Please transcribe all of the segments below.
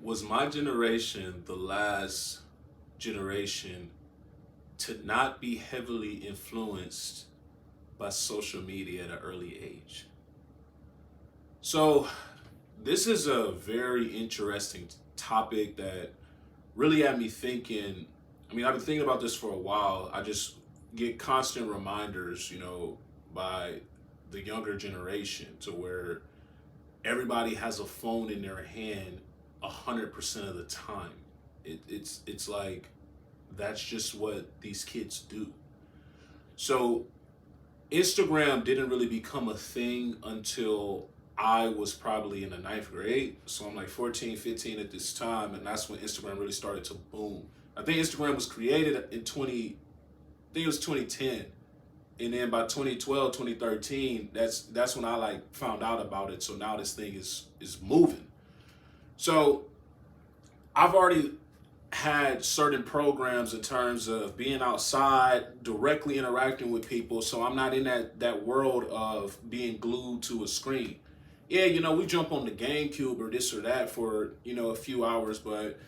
Was my generation the last generation to not be heavily influenced by social media at an early age? So, this is a very interesting topic that really had me thinking. I mean, I've been thinking about this for a while. I just get constant reminders, by the younger generation to where everybody has a phone in their hand 100% of the time. It's like that's just what these kids do. So Instagram didn't really become a thing until I was probably in the ninth grade. So I'm like 14, 15 at this time, and that's when Instagram really started to boom. I think Instagram was created in 20, I think it was 2010. And then by 2012, 2013, that's when I like found out about it. So now this thing is moving. So I've already had certain programs in terms of being outside, directly interacting with people. So I'm not in that world of being glued to a screen. Yeah, we jump on the GameCube or this or that for, a few hours, but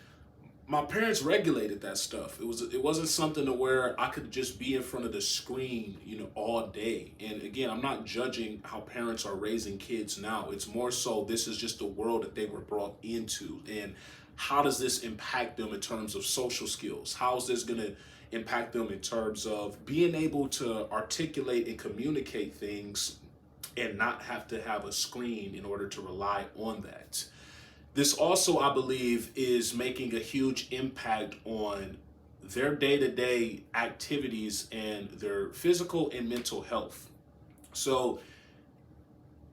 my parents regulated that stuff. It wasn't something to where I could just be in front of the screen, all day. And again, I'm not judging how parents are raising kids now. It's more so this is just the world that they were brought into. And how does this impact them in terms of social skills? How is this going to impact them in terms of being able to articulate and communicate things and not have to have a screen in order to rely on that? This also, I believe, is making a huge impact on their day to day activities and their physical and mental health. So,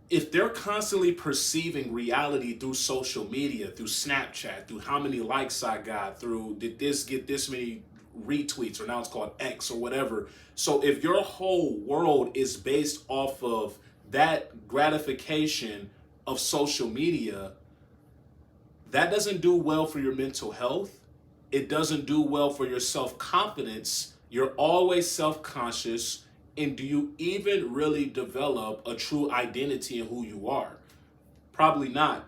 if they're constantly perceiving reality through social media, through Snapchat, through how many likes I got, through did this get this many retweets, or now it's called X or whatever. So, if your whole world is based off of that gratification of social media, that doesn't do well for your mental health. It doesn't do well for your self confidence. You're always self conscious. And do you even really develop a true identity in who you are? Probably not.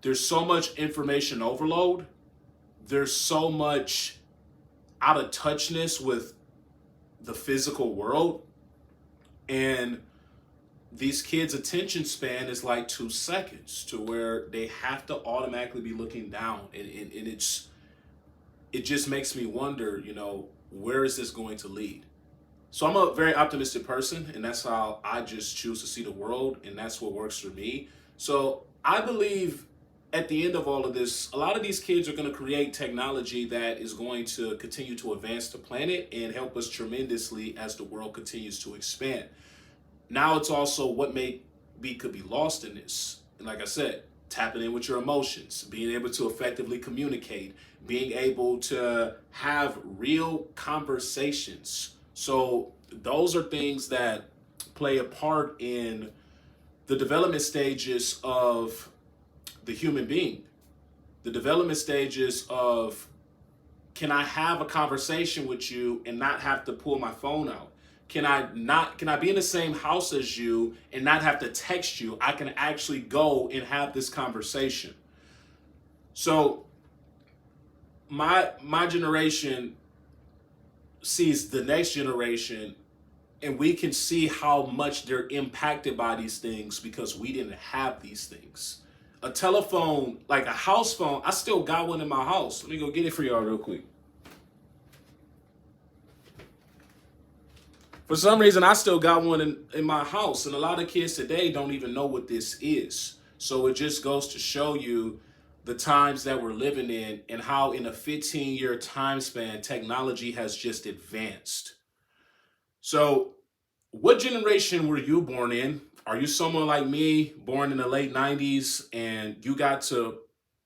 There's so much information overload. There's so much out of touchness with the physical world. And these kids' attention span is like 2 seconds to where they have to automatically be looking down. And it just makes me wonder, where is this going to lead? So I'm a very optimistic person, and that's how I just choose to see the world, and that's what works for me. So I believe at the end of all of this, a lot of these kids are going to create technology that is going to continue to advance the planet and help us tremendously as the world continues to expand. Now it's also what may be could be lost in this. And like I said, tapping in with your emotions, being able to effectively communicate, being able to have real conversations. So those are things that play a part in the development stages of the human being. The development stages of, can I have a conversation with you and not have to pull my phone out? Can I be in the same house as you and not have to text you? I can actually go and have this conversation. So my generation sees the next generation, and we can see how much they're impacted by these things because we didn't have these things. A telephone, like a house phone, I still got one in my house. Let me go get it for y'all real quick. For some reason, I still got one in my house, and a lot of kids today don't even know what this is. So it just goes to show you the times that we're living in and how in a 15-year time span, technology has just advanced. So what generation were you born in? Are you someone like me, born in the late 90s, and you got to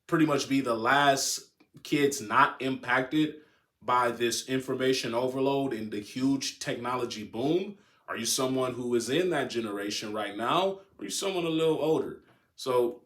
pretty much be the last kids not impacted by this information overload and the huge technology boom? Are you someone who is in that generation right now? Or are you someone a little older? So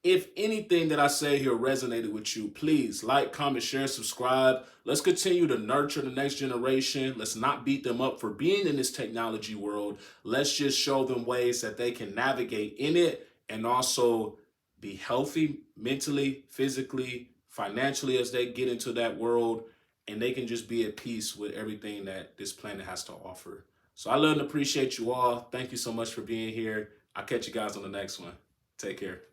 if anything that I say here resonated with you, please like, comment, share, subscribe. Let's continue to nurture the next generation. Let's not beat them up for being in this technology world. Let's just show them ways that they can navigate in it and also be healthy mentally, physically, financially as they get into that world, and they can just be at peace with everything that this planet has to offer. So I love and appreciate you all. Thank you so much for being here. I'll catch you guys on the next one. Take care.